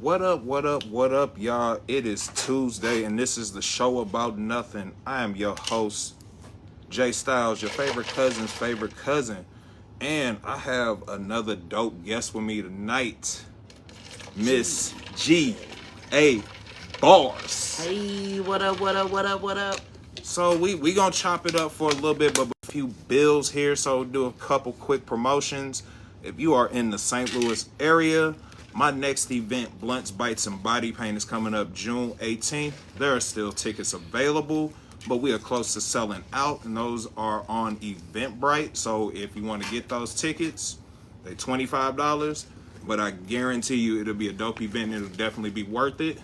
What up, y'all? It is Tuesday, and this is the show about nothing. I am your host, Jay Styles, your favorite cousin's favorite cousin. And I have another dope guest with me tonight, Miss G.A. Bars. Hey, what up? So we gonna chop it up for a little bit, but a few bills here, so do a couple quick promotions. If you are in the St. Louis area, my next event, Blunts, Bites, and Body Paint, is coming up June 18th. There are still tickets available, but we are close to selling out, and those are on Eventbrite. So if you want to get those tickets, they're $25, but I guarantee you it'll be a dope event and it'll definitely be worth it.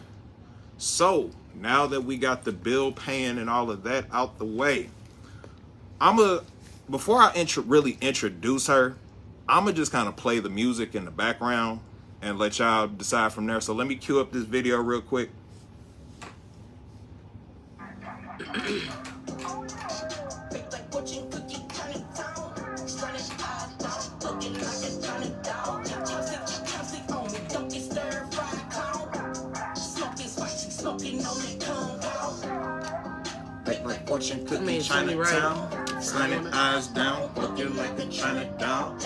So now that we got the bill paying and all of that out the way, before I really introduce her, I'm gonna just kind of play the music in the background and let y'all decide from there. So let me cue up this video real quick. Like fortune cookie Chinatown, sunny eyes down, looking like a Chinatown.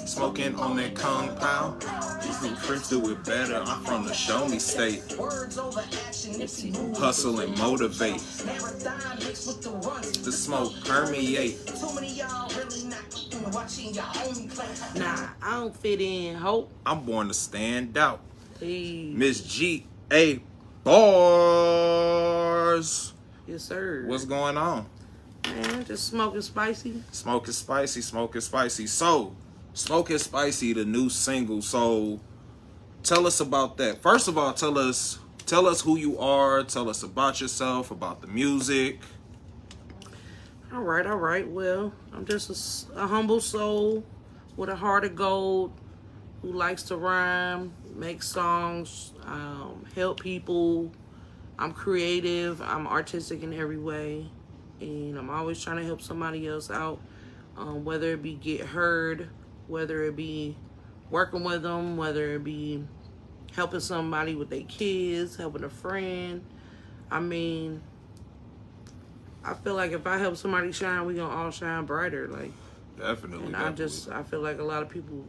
Smoking on that compound. These new cribs do it better. I'm from the show me state. Hustle and motivate. The smoke permeate. Nah, I don't fit in, hope. I'm born to stand out. Hey. Miss G.A. Bars. Yes, sir. What's going on? Man, just smoking spicy. Smoking spicy. So, Smoking Spicy, the new single. So, tell us about that. First of all, tell us who you are. Tell us about yourself, about the music. All right. Well, I'm just a humble soul with a heart of gold who likes to rhyme, make songs, help people. I'm creative. I'm artistic in every way. And I'm always trying to help somebody else out, whether it be get heard, whether it be working with them, whether it be helping somebody with their kids, helping a friend. I mean, I feel like if I help somebody shine, we gonna all shine brighter. Like, Definitely. I feel like a lot of people,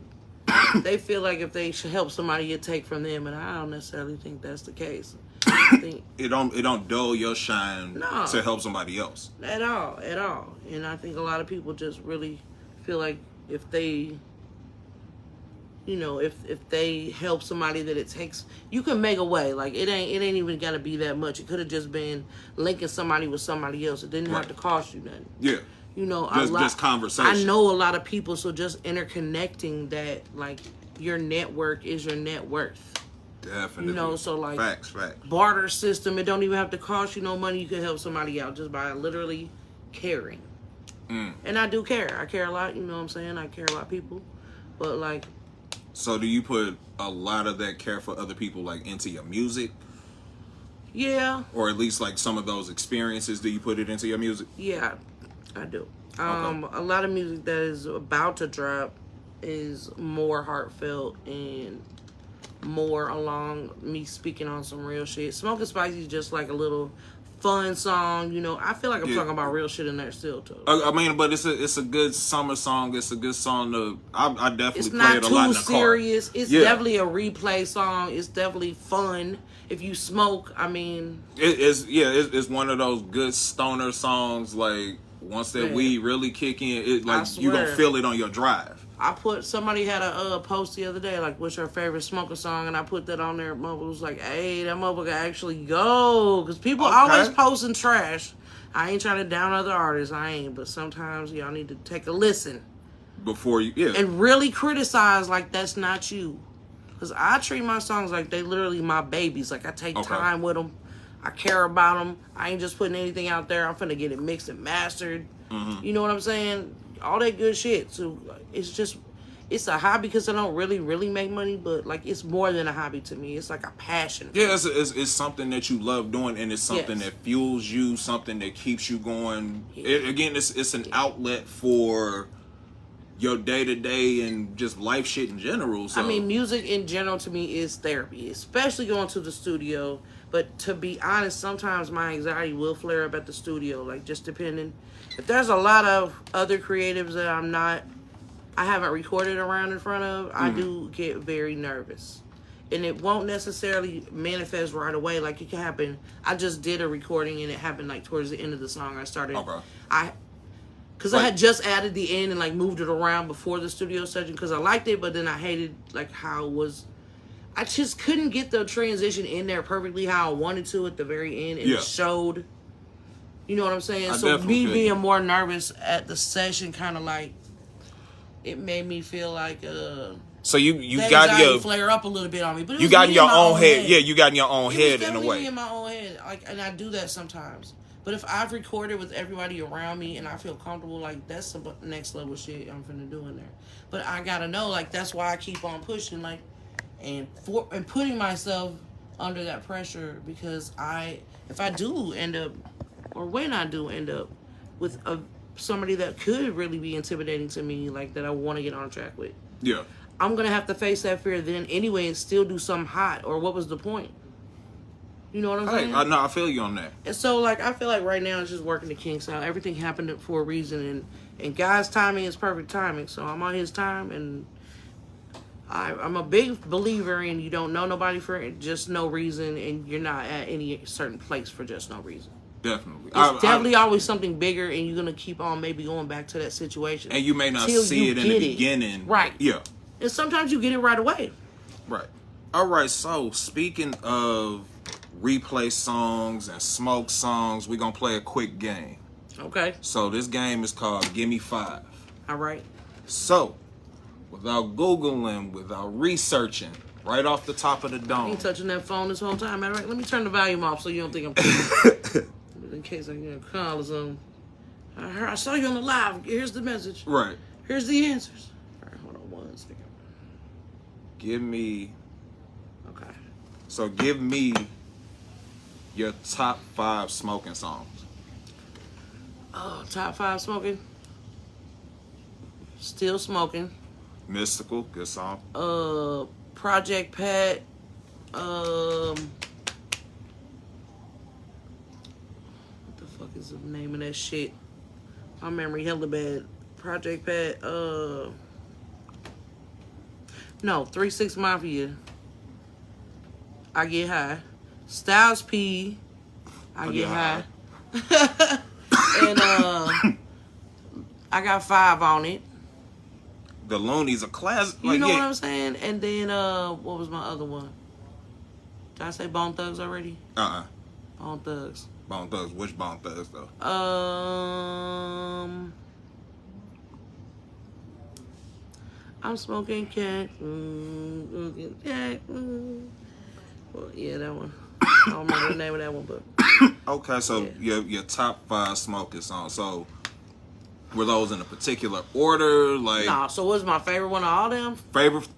they feel like if they should help somebody, it take from them, and I don't necessarily think that's the case. I think it don't dull your shine to help somebody else at all. And I think a lot of people just really feel like if they, if they help somebody, that it takes, you can make a way. Like it ain't even gotta be that much. It could have just been linking somebody with somebody else. It didn't have to cost you nothing. Yeah. Just conversation. I know a lot of people, so just interconnecting that, like, your network is your net worth. Definitely. So like facts. Barter system, it don't even have to cost you no money. You can help somebody out just by literally caring. And I do care. I care a lot, you know what I'm saying? I care about people. But like, so do you put a lot of that care for other people like into your music? Yeah. Or at least like some of those experiences, do you put it into your music? Yeah, I do. Okay. A lot of music that is about to drop is more heartfelt and more along me speaking on some real shit. Smoking Spicy is just like a little fun song, I feel like I'm talking about real shit in there still too. I mean, but it's a good summer song. It's a good song to. I definitely it's play it a lot in the car. Serious. It's definitely a replay song. It's definitely fun. If you smoke, I mean, it's one of those good stoner songs. Like once that weed really kick in, you gonna feel it on your drive. Somebody had a post the other day, like, what's your favorite smoker song? And I put that on there. Mother was like, hey, that motherfucker actually go. Because people always posting trash. I ain't trying to down other artists. I ain't. But sometimes y'all need to take a listen. Before you, and really criticize like that's not you. Because I treat my songs like they literally my babies. Like, I take time with them. I care about them. I ain't just putting anything out there. I'm finna get it mixed and mastered. Mm-hmm. You know what I'm saying? All that good shit. So it's a hobby because I don't really make money, but like it's more than a hobby to me. It's like a passion. Yeah, it's something that you love doing, and it's something that fuels you, something that keeps you going. It's an outlet for your day to day and just life shit in general. So I mean, music in general to me is therapy, especially going to the studio. But to be honest, sometimes my anxiety will flare up at the studio, like just depending. If there's a lot of other creatives that I haven't recorded around in front of, I do get very nervous. And it won't necessarily manifest right away. Like it can happen. I just did a recording and it happened like towards the end of the song. I started. Okay. Because I had just added the end and like moved it around before the studio session because I liked it, but then I hated like how it was. I just couldn't get the transition in there perfectly how I wanted to at the very end, and it showed. You know what I'm saying? So me being more nervous at the session, kind of like, it made me feel like So you got your flare up a little bit on me, but you got in your own head. Yeah, you got in your own head in a way. In my own head, like, and I do that sometimes. But if I've recorded with everybody around me and I feel comfortable, like that's some next level shit I'm finna do in there. But I gotta know, like that's why I keep on pushing, like, and putting myself under that pressure because if I do end up, or when I do end up with somebody that could really be intimidating to me, like that I want to get on track with. Yeah. I'm gonna have to face that fear then anyway and still do something hot. Or what was the point? You know what I'm saying? I feel you on that. And so, like, I feel like right now it's just working the kinks out. Everything happened for a reason, and God's timing is perfect timing. So I'm on His time, and I'm a big believer in you don't know nobody for just no reason, and you're not at any certain place for just no reason. Definitely. It's definitely always something bigger, and you're gonna keep on maybe going back to that situation. And you may not see it in the beginning. Right. Yeah. And sometimes you get it right away. Right. All right. So speaking of replay songs and smoke songs, we're gonna play a quick game. Okay. So this game is called Gimme 5. All right. So, without Googling, without researching, right off the top of the dome. I ain't touching that phone this whole time. All right, let me turn the volume off so you don't think I'm in case I get a call or something. I saw you on the live. Here's the message. Right. Here's the answers. All right, hold on 1 second. Give me. Okay. So give me your top 5 smoking songs. Oh, top 5 smoking. Still Smoking. Mystical, good song. Project Pat. What the fuck is the name of that shit? My memory hella bad. Project Pat. No, 3 6 Mafia. I Get High. Styles P. I Get High. And I got 5 on it. The Loonies, a classic. You know what I'm saying? And then what was my other one? Did I say Bone Thugs already? Bone Thugs. Bone Thugs. Which Bone Thugs though? I'm smoking cat. Well, yeah, that one. I don't remember the name of that one, but Okay, so your top 5 smoking songs. So were those in a particular order? Like nah. So what's my favorite one of all them? Favorite?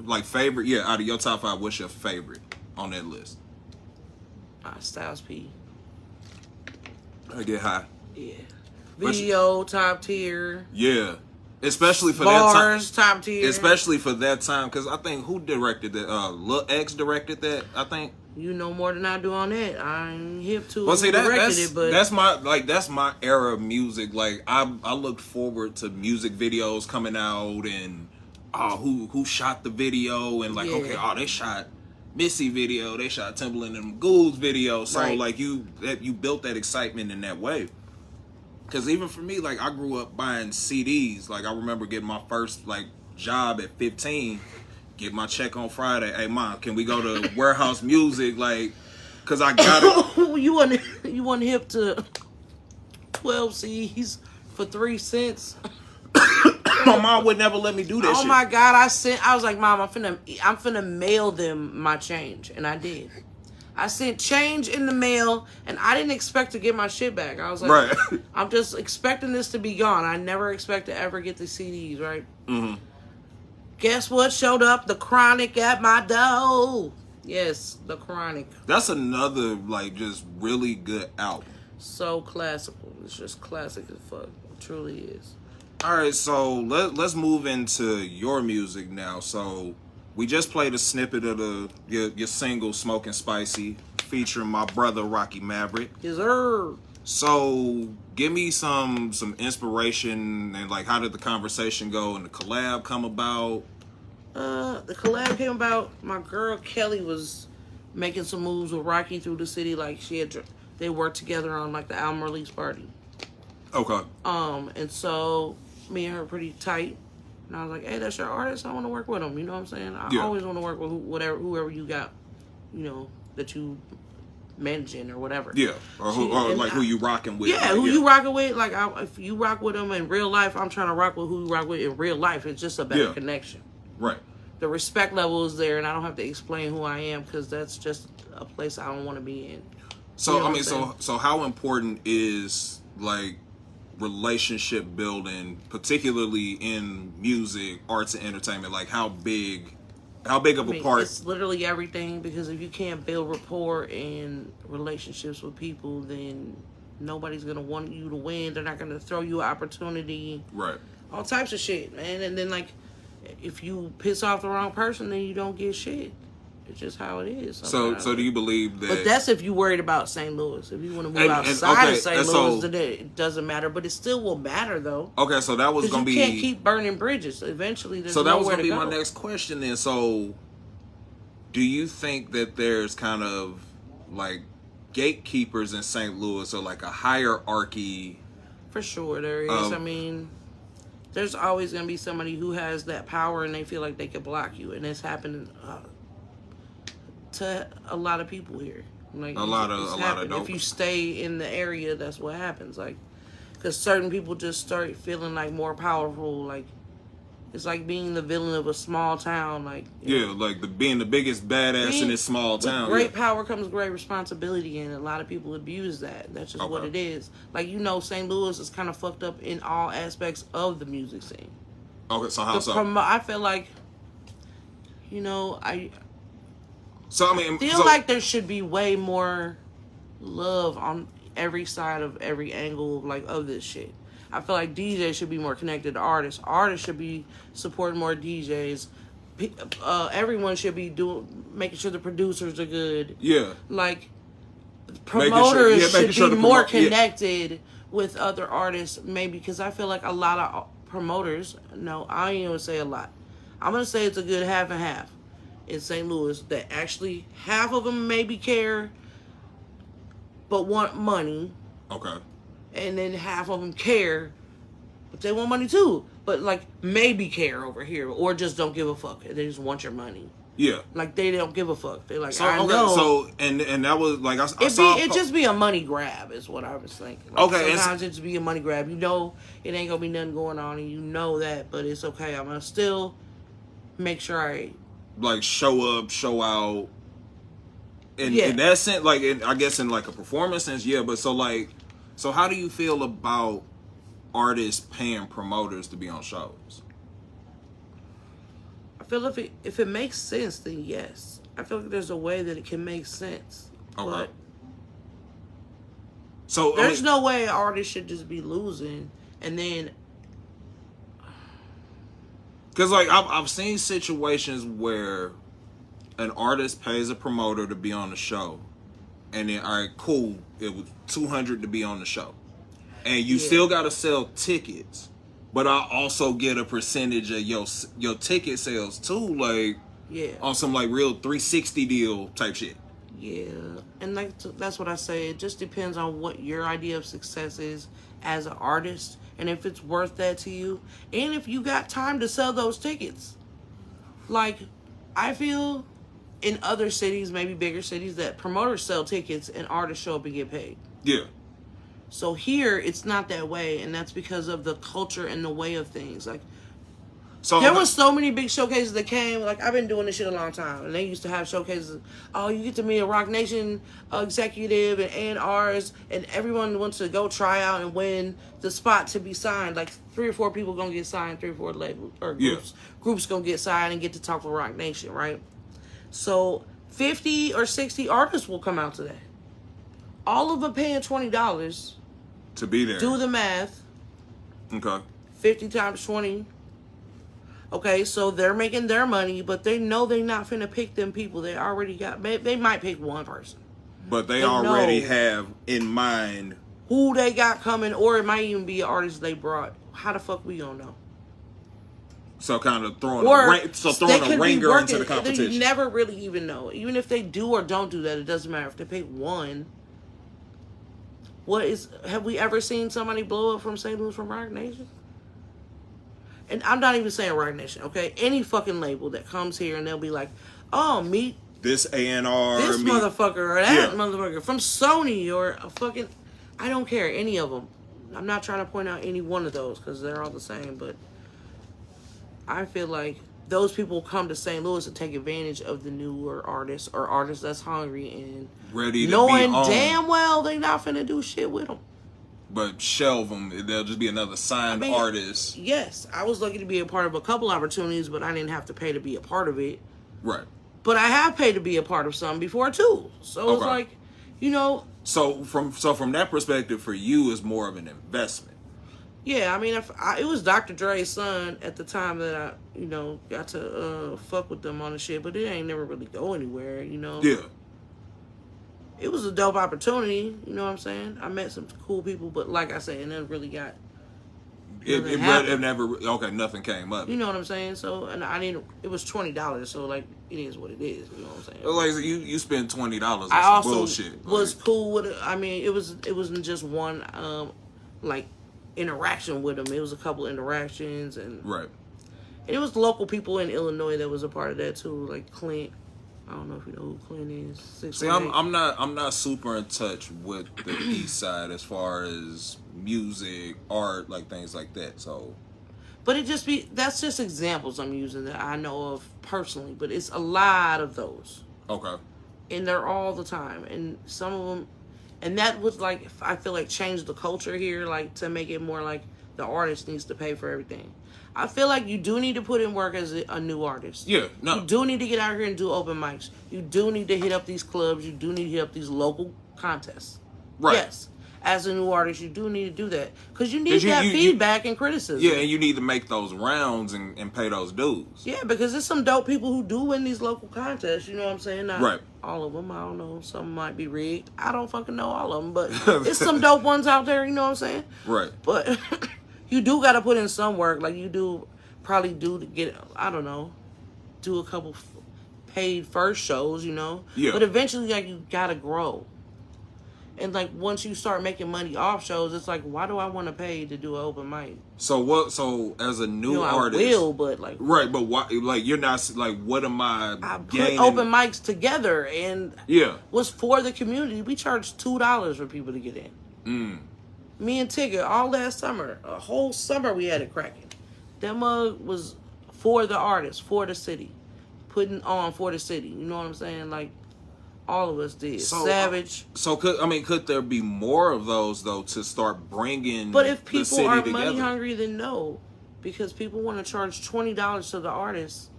Yeah, out of your top 5, what's your favorite on that list? Styles P. I Get High. Yeah. Video top tier. Yeah. Especially for Bars, that time. top tier. Especially for that time, because I think who directed that? Lil X directed that, I think. You know more than I do on that. I'm hip to Well, see, that's my era of music. Like I looked forward to music videos coming out and who shot the video and like they shot Missy video, they shot Timbaland and Goulds video. So like you built that excitement in that way. Cause even for me, like I grew up buying CDs. Like I remember getting my first like job at 15. Get my check on Friday. Hey, Mom, can we go to Warehouse Music? Like, cause I got it. You wasn't hip to 12 C's for 3 cents. My mom would never let me do that shit. Oh my God, I was like, Mom, I'm finna mail them my change. And I did. I sent change in the mail and I didn't expect to get my shit back. I was like, right. I'm just expecting this to be gone. I never expect to ever get the CDs, right? Mm-hmm. Guess what showed up? The Chronic at my door. Yes, The Chronic. That's another, like, just really good album. So classical. It's just classic as fuck. It truly is. All right, so let's move into your music now. So we just played a snippet of your single "Smoking Spicy" featuring my brother Rocky Maverick. Yes, sir. So give me some inspiration and like how did the conversation go and the collab come about? The collab came about. My girl Kelly was making some moves with Rocky through the city. Like they worked together on like the album release party. Okay. And so me and her pretty tight. And I was like, hey, that's your artist. I want to work with him. You know what I'm saying? I always want to work with whoever you got, that you managing or whatever. Yeah. Or who you rocking with. Yeah, you rocking with. Like, if you rock with them in real life, I'm trying to rock with who you rock with in real life. It's just a better connection. Right. The respect level is there, and I don't have to explain who I am because that's just a place I don't want to be in. So, I mean, so how important is, like, relationship building, particularly in music, arts, and entertainment? Like, how big of a part? It's literally everything, because if you can't build rapport and relationships with people, then nobody's going to want you to win. They're not going to throw you an opportunity. Right. All types of shit, man. And then, like, if you piss off the wrong person, then you don't get shit. It's just how it is. So do you believe that? But that's if you're worried about St. Louis. If you want to move outside of St. Louis, then it doesn't matter. But it still will matter, though. Okay, so that was going to be... you can't keep burning bridges. Eventually, there's nowhere to go. So that was going to be my next question then. So do you think that there's kind of, like, gatekeepers in St. Louis or, like, a hierarchy? For sure there is. I mean... there's always going to be somebody who has that power and they feel like they could block you. And it's happened to a lot of people here. Like, a lot of dope. If you stay in the area, that's what happens. Like, because certain people just start feeling like more powerful. Like, it's like being the villain of a small town. Like, like being the biggest badass in this small town. With great power comes great responsibility, and a lot of people abuse that. That's just what it is. Like, St. Louis is kind of fucked up in all aspects of the music scene. Okay, so how so? I feel like, I feel like there should be way more love on every side of every angle of this shit. I feel like DJs should be more connected to artists. Artists should be supporting more DJs. Everyone should be making sure the producers are good. Yeah. Like, promoters should be more connected with other artists, maybe, because I feel like a lot of promoters, no, I ain't gonna say a lot. I'm gonna say it's a good half and half in St. Louis that actually half of them maybe care but want money. Okay. And then half of them care, but they want money too. But maybe care over here, or just don't give a fuck. They just want your money. Yeah. Like, they don't give a fuck. They're like, so, I know. So and that was like I saw. It just be a money grab is what I was thinking. Sometimes it just be a money grab. It ain't gonna be nothing going on, and that, but it's okay. I'm gonna still make sure I show up, show out. In that sense, I guess in a performance sense, yeah. But so how do you feel about artists paying promoters to be on shows? I feel if it makes sense, then yes. I feel like there's a way that it can make sense. Okay. But so there's no way artists should just be losing and then. Because I've seen situations where an artist pays a promoter to be on the show, and then all right, cool, it was $200 to be on the show, and you still got to sell tickets, but I also get a percentage of your ticket sales too, on some real 360 deal type shit. Yeah, and that's what I say. It just depends on what your idea of success is as an artist, and if it's worth that to you, and if you got time to sell those tickets. I feel in other cities, maybe bigger cities, that promoters sell tickets and artists show up and get paid. Yeah. So here, it's not that way, and that's because of the culture and the way of things. There was so many big showcases that came. I've been doing this shit a long time, and they used to have showcases. Oh, you get to meet a Roc Nation executive and ours, and everyone wants to go try out and win the spot to be signed. 3 or 4 people gonna get signed, 3 or 4 labels or groups. Yeah. Groups gonna get signed and get to talk with Roc Nation, right? So 50 or 60 artists will come out to that. All of them paying $20 to be there. Do the math. Okay. 50 times 20. Okay, so they're making their money, but they know they're not finna pick them people. They already got, they might pick one person. But they They already know. have in mind. Who they got coming, or it might even be an artist they brought. How the fuck we gonna know? So kind of throwing Or a ringer into the competition. They never really even know. Even if they do or don't do that, it doesn't matter. If they pick one, have we ever seen somebody blow up from St. Louis from Rock Nation? And I'm not even saying Rock Nation, okay? Any fucking label that comes here and they'll be like, oh, meet This A&R, this motherfucker or that Yeah. motherfucker from Sony or a fucking, I don't care, any of them. I'm not trying to point out any one of those because they're all the same, but I feel like those people come to St. Louis to take advantage of the newer artists or artists that's hungry and ready to knowing be on. damn well they not finna do shit with them. But shelve them. They'll just be another signed artist. Yes, I was lucky to be a part of a couple opportunities, but I didn't have to pay to be a part of it. Right. But I have paid to be a part of some before too. So it's like, you know. So from that perspective, for you, it's more of an investment. Yeah, I mean, it was Dr. Dre's son at the time that I, got to fuck with them on the shit, but it ain't never really go anywhere, Yeah. It was a dope opportunity, you know what I'm saying? I met some cool people, but like I said, it never really got. It never. Okay, nothing came up. You know what I'm saying? So, and I didn't. It was $20, so like it is what it is. You know what I'm saying? Like you spend $20 on I some also bullshit. was cool with it. I mean, it wasn't just one like interaction with them. It was a couple interactions and right. And it was local people in Illinois that was a part of that too, like Clint. I don't know if you know who Clint is. See, I'm not super in touch with the East Side as far as music, art, like things like that. So, but that's just examples I'm using that I know of personally. But it's a lot of those. Okay. And they're all the time, and some of them, and that was like I feel like changed the culture here, like to make it more like the artist needs to pay for everything. I feel like you do need to put in work as a new artist. Yeah, no. You do need to get out here and do open mics. You do need to hit up these clubs. You do need to hit up these local contests. Right. Yes. As a new artist, you do need to do that. Because you need that feedback and criticism. Yeah, and you need to make those rounds and pay those dues. Yeah, because there's some dope people who do win these local contests. You know what I'm saying? Not right. all of them. I don't know. Some might be rigged. I don't fucking know all of them. But it's some dope ones out there. You know what I'm saying? Right. But you do got to put in some work. Like you do probably do to get, I don't know, do a couple paid first shows, Yeah. But eventually, like, you gotta grow. And like once you start making money off shows, it's like, why do I want to pay to do an open mic? So as a new artist, I will, but like right, but why? Like you're not like, what am I gaining? Put open mics together, and yeah, was for the community. We charged $2 for people to get in. Me and Tigger all last summer, a whole summer we had it cracking. That mug was for the artist, for the city, putting on for the city. You know what I'm saying? Like all of us did. Savage. So could there be more of those though to start bringing? But if people are together? money hungry, then no, because people want to charge $20 to the artist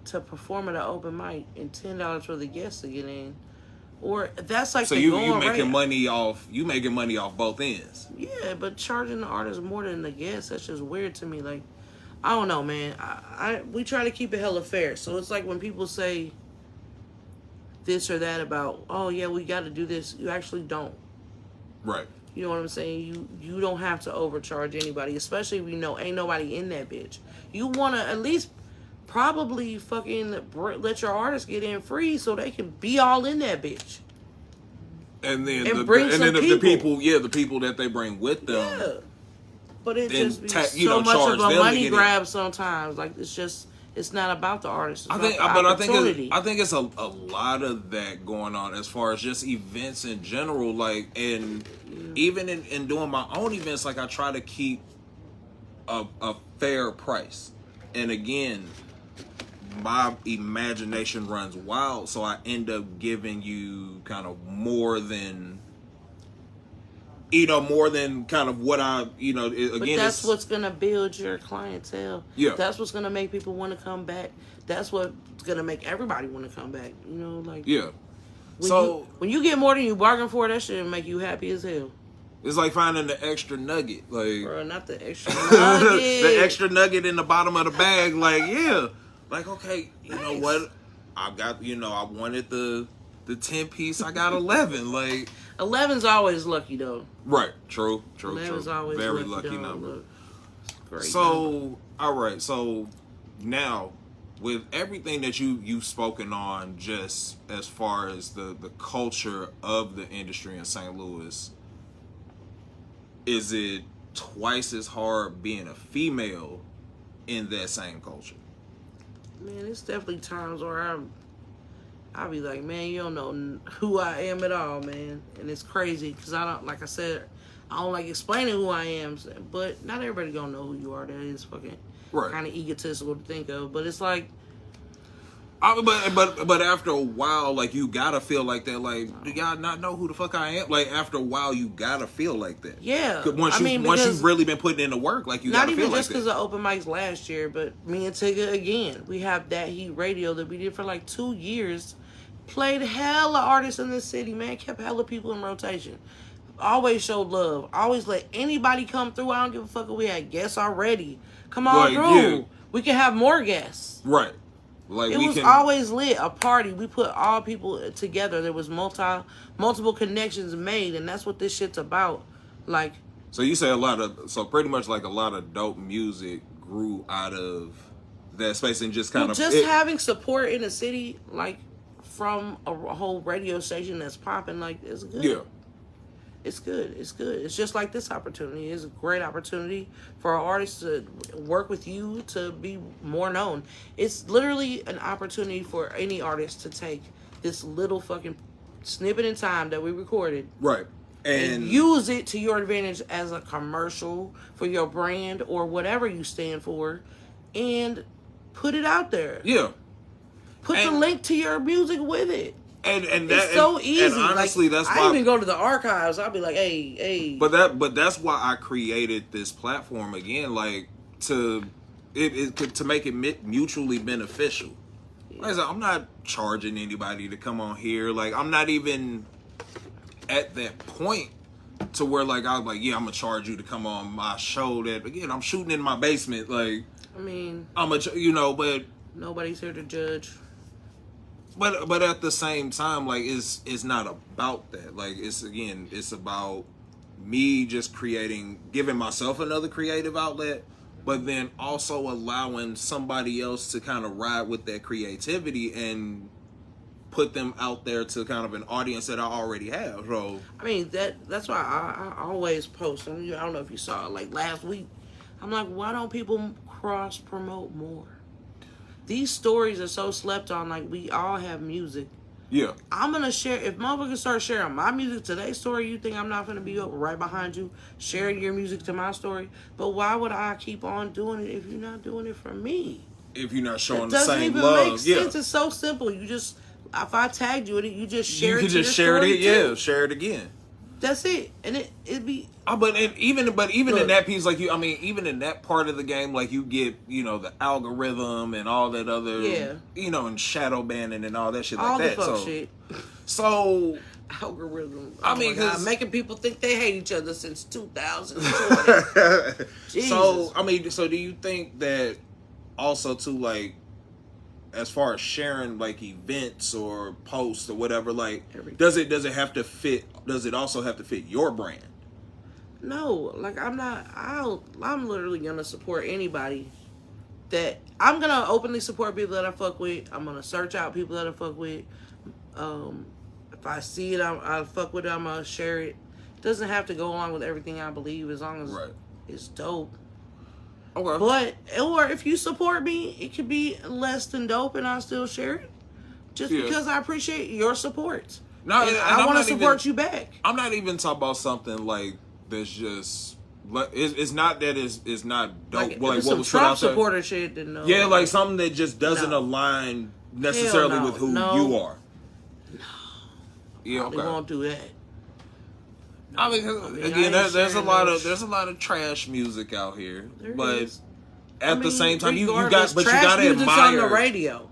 to perform at an open mic and $10 for the guests to get in. Or that's like so you making money off both ends. Yeah, but charging the artist more than the guests, that's just weird to me. Like, I don't know, man. We try to keep it hella fair. So it's like when people say this or that about, oh yeah, we got to do this. You actually don't. Right. You know what I'm saying? You don't have to overcharge anybody, especially if you know ain't nobody in that bitch. You want to at least probably fucking let your artist get in free so they can be all in that bitch. And then the people, the people that they bring with them. Yeah. But it just be so much of a money grab sometimes. Like it's not about the artist. I think it's a lot of that going on as far as just events in general. Like, and even in doing my own events, like I try to keep a fair price. And again, my imagination runs wild, so I end up giving you kind of more than kind of what I, again. But that's what's going to build your clientele. Yeah. That's what's going to make people want to come back. That's what's going to make everybody want to come back. Yeah. When you get more than you bargain for, that should make you happy as hell. It's like finding the extra nugget, like Bro, not the extra nugget. the extra nugget in the bottom of the bag. Like, yeah, like okay, you know what? I got, I wanted the 10-piece. I got 11. Like 11's always lucky though. right, true. 11's always Very lucky though. number. Look, great So, number. all right. So now, with everything that you've spoken on, just as far as the culture of the industry in St. Louis, is it twice as hard being a female in that same culture? Man, it's definitely times where I'll be like, man, you don't know who I am at all, man. And it's crazy because I don't, like I said, I don't like explaining who I am. But not everybody gonna know who you are. That is fucking kind of egotistical to think of. But it's like, but after a while, like you gotta feel like that. Like, do y'all not know who the fuck I am? Like after a while, you gotta feel like that. yeah. Once you've really been putting in the work, like you not gotta even feel like just because of open mics last year, but me and Tigga again. We have That Heat Radio that we did for like 2 years. Played hella artists in the city, man. Kept hella people in rotation. Always showed love. Always let anybody come through. I don't give a fuck if we had guests already. Come on through. Yeah. We can have more guests. Right. Like it was always lit. A party. We put all people together. There was multiple connections made, and that's what this shit's about. Like. So you say pretty much like a lot of dope music grew out of that space and just kind of having support in the city, like from a whole radio station that's popping, like it's good. Yeah. It's good. It's good. It's just like this opportunity. It's a great opportunity for our artists to work with you to be more known. It's literally an opportunity for any artist to take this little fucking snippet in time that we recorded. Right. And use it to your advantage as a commercial for your brand or whatever you stand for and put it out there. Yeah. Put the link to your music with it. And it's so easy. And honestly, like, that's why I even go to the archives. I'll be like, hey. But that's why I created this platform again, like to make it mutually beneficial. Yeah. Like I said, I'm not charging anybody to come on here. Like I'm not even at that point to where like I was like, yeah, I'm gonna charge you to come on my show. That again, I'm shooting in my basement. Like I mean, but nobody's here to judge. But at the same time, like it's not about that. Like it's about me just giving myself another creative outlet, but then also allowing somebody else to kind of ride with that creativity and put them out there to kind of an audience that I already have. So I mean that's why I always post. I don't know if you saw it, like last week. I'm like, why don't people cross promote more? These stories are so slept on. Like, we all have music. Yeah. I'm going to share. If motherfuckers start sharing my music to their story, you think I'm not going to be right behind you sharing your music to my story? But why would I keep on doing it if you're not doing it for me? If you're not showing the It same love. doesn't even make sense. It's so simple. You just, if I tagged you in it, you just share it. You can just share it. Yeah, share it again. That's it. And it'd be. But even in that piece, like even in that part of the game, like you get, the algorithm and all that other, and shadow banning and all that shit all like that. All the fuck shit. So algorithm. I mean, cause making people think they hate each other since 2020. So do you think that also too, like, as far as sharing like events or posts or whatever, like everything. Does it have to fit? Does it also have to fit your brand? No, like I'm literally gonna support anybody that I'm gonna openly support people that I fuck with. I'm gonna search out people that I fuck with. If I see it, I fuck with it. I'm gonna share it. It doesn't have to go along with everything I believe as long as it's dope. Okay. But or if you support me, it could be less than dope, and I'll still share it. Just because I appreciate your support. No, and I want to support you back. I'm not even talking about something like that's just. It's not that it's not dope. Like what some was Trump supporter shit, then no. Yeah, like something that just doesn't align necessarily with who you are. No. Yeah, okay. We won't do that. No. I mean, again, there's a lot of trash music out here, but at the same time, you gotta admire on the radio.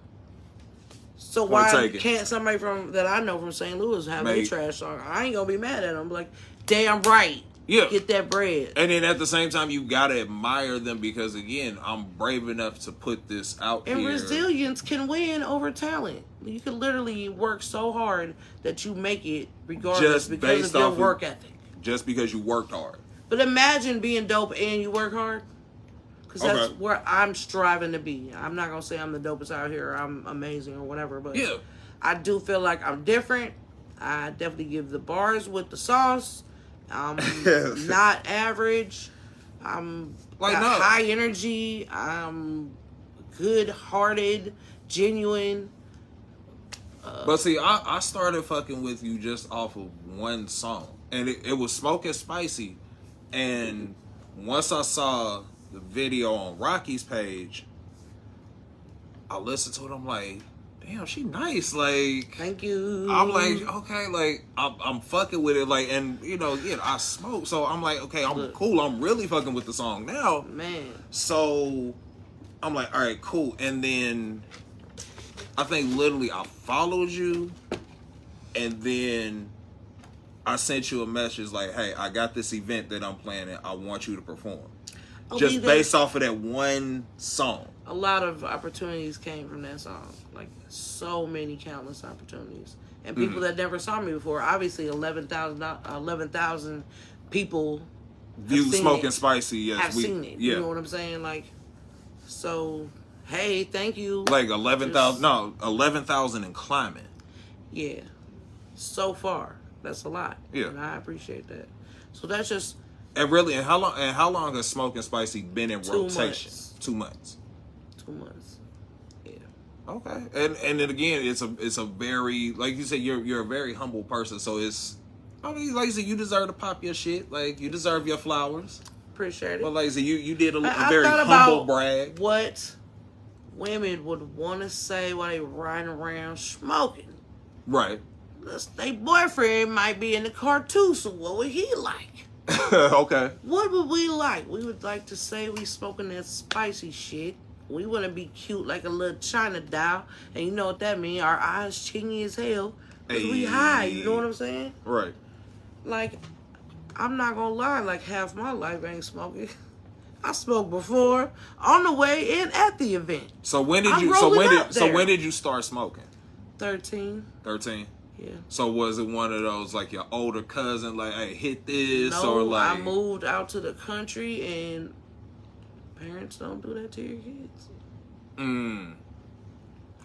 So why can't somebody that I know from St. Louis have a trash song? I ain't gonna be mad at them. Like, damn right. Yeah. Get that bread. And then at the same time, you gotta admire them because again, I'm brave enough to put this out And here. resilience can win over talent. You can literally work so hard that you make it regardless Just because based of your off work ethic. Just because you worked hard. But imagine being dope and you work hard. Because that's Okay. where I'm striving to be. I'm not going to say I'm the dopest out here. I'm amazing or whatever. But Yeah. I do feel like I'm different. I definitely give the bars with the sauce. I'm not average. I'm Like, got no. high energy. I'm good-hearted, genuine. But see, I started fucking with you just off of one song. And it was Smoking Spicy. And once I saw the video on Rocky's page, I listened to it. I'm like, damn, she nice. Like, Thank you. I'm like, okay, like, I'm fucking with it. Like, and, you know, yeah, I smoke. So I'm like, okay, I'm cool. I'm really fucking with the song now. Man. So I'm like, all right, cool. And then I think literally I followed you, and then I sent you a message like, hey, I got this event that I'm planning. I want you to perform. Just based off of that one song. A lot of opportunities came from that song. Like, so many countless opportunities. And people that never saw me before. Obviously, 11,000 people View Smoking Spicy, yes. have seen it. Yeah. You know what I'm saying? Like, so, hey, thank you. Like 11,000 and climbing. Yeah. So far. That's a lot. Yeah. And I appreciate that. So that's just And really, and how long has Smoking Spicy been in 2 rotation? months. 2 months. 2 months. Yeah. Okay, and then again, it's a very, like you said, you're a very humble person. So it's, I mean, like you said, you deserve to pop your shit. Like, you deserve your flowers. Appreciate it. But like I said, you did a I very thought humble about brag. what women would want to say while they riding around smoking. Right. Their boyfriend might be in the car too, so what would he like? Okay. What would we like? We would like to say we smoking that spicy shit. We want to be cute like a little China doll. And you know what that means? Our eyes chingy as hell. Because we high, you know what I'm saying? Right. Like, I'm not going to lie, like half my life ain't smoking. I smoked before, on the way, and at the event. So when did I'm you? So rolling when up did? So there. when did you start smoking? 13. 13. Yeah. So was it one of those like your older cousin, like, hey, hit this, No, or like? I moved out to the country, and parents don't do that to your kids.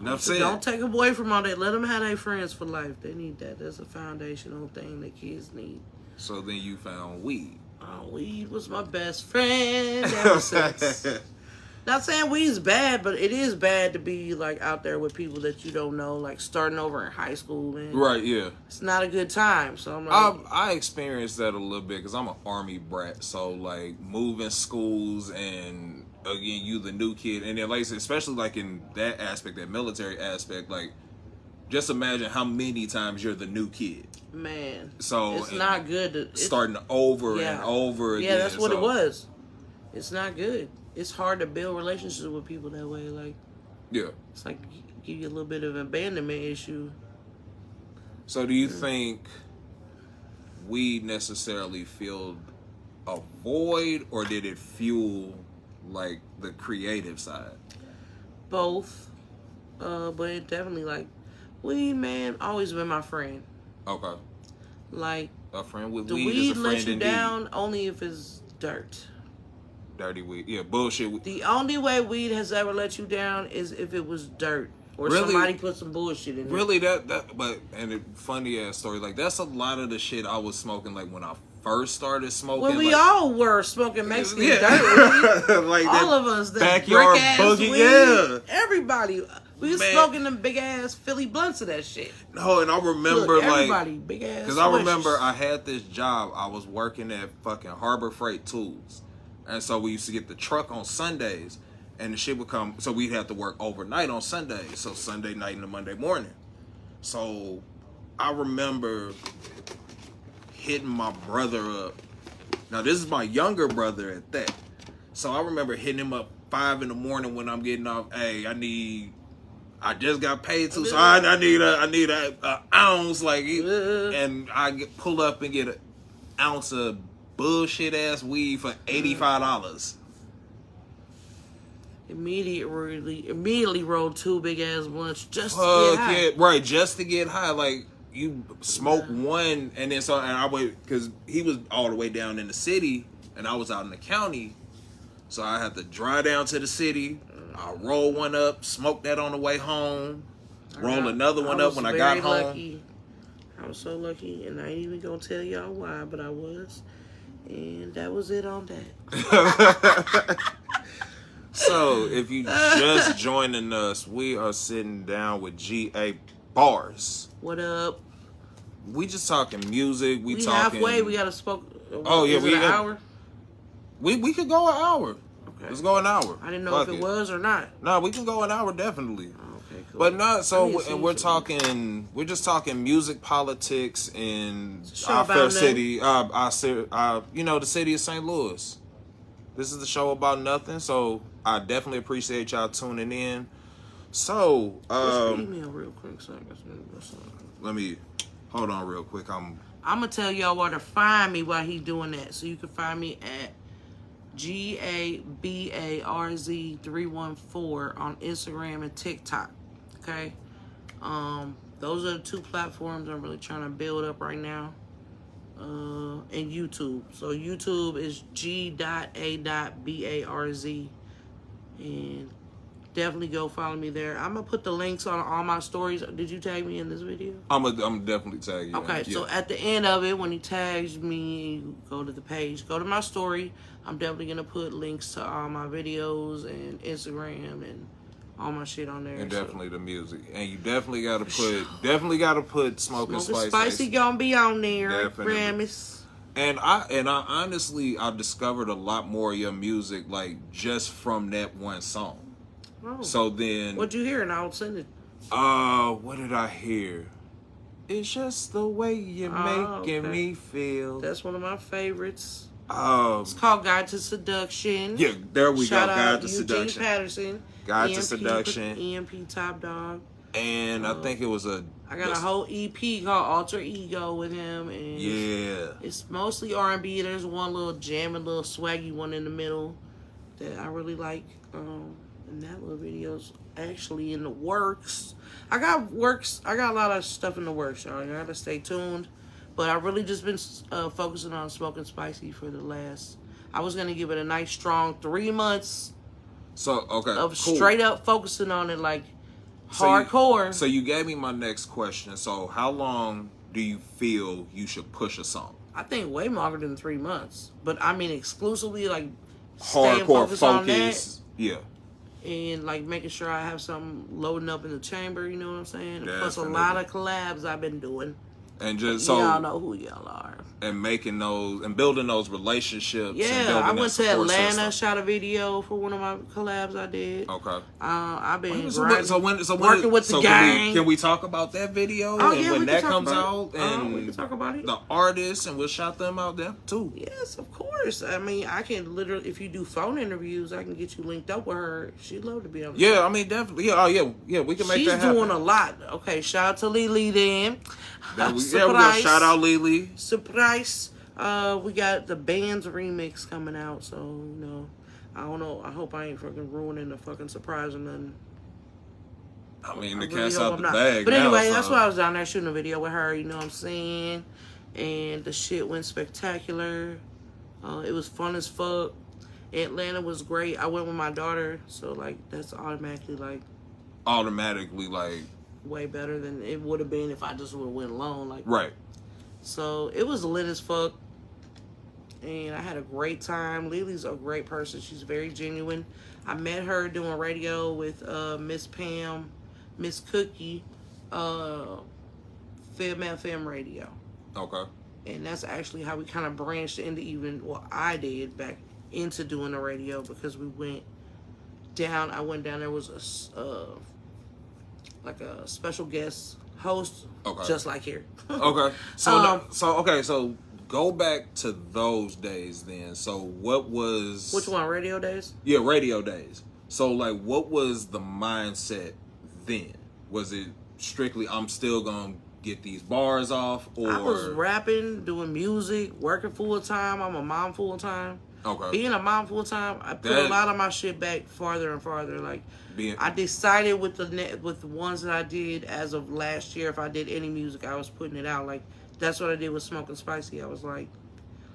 Enough So said. don't take away from all that. Let them have their friends for life. They need that. That's a foundational thing that kids need. So then you found weed. Weed was my best friend ever since. Not saying weed's bad, but it is bad to be like out there with people that you don't know, like starting over in high school, and Right. Yeah. it's not a good time. So I'm like, I experienced that a little bit because I'm an army brat. So like moving schools, and again, you the new kid, and then like I said, especially like in that aspect, that military aspect, like just imagine how many times you're the new kid. man, So it's not good. Starting over and over again. Yeah, that's what so, it was. It's not good. It's hard to build relationships with people that way. Like, Yeah. it's like give you a little bit of abandonment issue. So do you think weed necessarily filled a void, or did it fuel like the creative side? Both, but it definitely like weed, man, always been my friend. Okay. Like, A friend with the weed weed is a let friend you indeed. down only if it's dirt. Dirty weed. Yeah, bullshit weed. The only way weed has ever let you down is if it was dirt or Really? somebody put some bullshit in it. Really, but and a funny ass story. Like, that's a lot of the shit I was smoking. Like when I first started smoking. Well, we like, all were smoking Mexican dirt weed. like All that of us, that backyard brick ass boogie. weed. Yeah. Everybody. We was Man. smoking them big ass Philly blunts of that shit. No, and I remember Look, like everybody, big ass. because I remember I had this job. I was working at fucking Harbor Freight Tools, and so we used to get the truck on Sundays, and the shit would come. So we'd have to work overnight on Sundays. So Sunday night and the Monday morning. So I remember hitting my brother up. Now this is my younger brother at that. So I remember hitting him up 5 in the morning when I'm getting off. Hey, I just got paid too, so I need a ounce, like, and I pull up and get an ounce of bullshit ass weed for $85. Immediately rolled 2 big ass blunts just to Fuck get high. yeah, right, just to get high. Like, you smoke one, and then so, and I would, because he was all the way down in the city, and I was out in the county, so I had to drive down to the city. I roll one up, smoke that on the way home, roll another one up when I got home. Lucky. I was so lucky, and I ain't even gonna tell y'all why, but I was, and that was it on that. So, if you just joining us, we are sitting down with G.A. Bars. What up? We just talking music. We talking halfway. We gotta spoke. Oh yeah, we got an hour. We could go an hour. Okay. Let's go an hour. I didn't know if it was or not. No, we can go an hour definitely. Okay, cool. But not so. And we're talking. We're just talking music, politics, and our fair city. You know, the city of St. Louis. This is the show about nothing. So I definitely appreciate y'all tuning in. So email real quick. So let me hold on real quick. I'm gonna tell y'all where to find me while he's doing that. So you can find me at GABARZ314 on Instagram and TikTok. Okay, those are the 2 platforms I'm really trying to build up right now. And YouTube. So YouTube is G.A.BARZ, and definitely go follow me there. I'm gonna put the links on all my stories. Did you tag me in this video? I'm definitely tag you. Okay, so at the end of it, when he tags me, you go to the page, go to my story. I'm definitely gonna put links to all my videos and Instagram and all my shit on there. And definitely the music. And you definitely gotta put Smoking Spicy. Spicy gonna be on there. Definitely. Promise. And I honestly, I discovered a lot more of your music like just from that one song. Oh. So then, What'd you hear? And I'll send it. What did I hear? It's just the way you're making me feel. That's one of my favorites. It's called Guide to Seduction. Yeah, there we Shout go. out Guide to Eugene Seduction. Patterson. Guide to Seduction. EMP Top Dog. And I think it was I got a whole EP called Alter Ego with him, and it's mostly R&B. There's one little jamming, little swaggy one in the middle that I really like. And that little video's actually in the works. I got a lot of stuff in the works, y'all. You gotta stay tuned. But I really just been focusing on Smoking Spicy for the last. I was gonna give it a nice strong 3 months. So of straight up focusing on it like hardcore. So you gave me my next question. So how long do you feel you should push a song? I think way longer than 3 months. But I mean exclusively like hardcore focus on focus. that. Yeah. And like making sure I have something loading up in the chamber, you know what I'm saying? Definitely. Plus a lot of collabs I've been doing. And just so y'all know who y'all are. And making those and building those relationships. Yeah, I went to Atlanta, system. shot a video for one of my collabs I did. Okay. I've been working with the gang. Can we talk about that video? Oh, and yeah, when we that can comes talk out, and we can talk about it. The artists, and we'll shout them out there too. Yes, of course. I mean, I can literally, if you do phone interviews, I can get you linked up with her. She'd love to be on the show. I mean, definitely. Yeah, yeah, we can make that happen. She's doing a lot. Okay, shout out to Lily then. We got shout out Lily. Surprise. We got the band's remix coming out, so you know, I don't know. I hope I ain't fucking ruining the fucking surprise or nothing. I mean, the cat's out the bag. But anyway, that's why I was down there shooting a video with her. You know what I'm saying? And the shit went spectacular. It was fun as fuck. Atlanta was great. I went with my daughter, so like that's automatically like way better than it would have been if I just would have went alone. Like right. So it was lit as fuck. And I had a great time. Lily's a great person. She's very genuine. I met her doing radio with Miss Pam, Miss Cookie, Fem FM Radio. Okay. And that's actually how we kind of branched into I did back into doing the radio, because we went down. I went down. There was like a special guest host, just like here. Okay. So go back to those days then. So what was... Which one, Radio Days? Yeah, Radio Days. So like what was the mindset then? Was it strictly I'm still going to get these bars off, or I was rapping, doing music, working full time. I'm a mom full time. Okay. Being a mom full time, I put a lot of my shit back farther and farther. Like, I decided with the ones that I did as of last year, if I did any music, I was putting it out. Like, that's what I did with Smoking Spicy. I was like,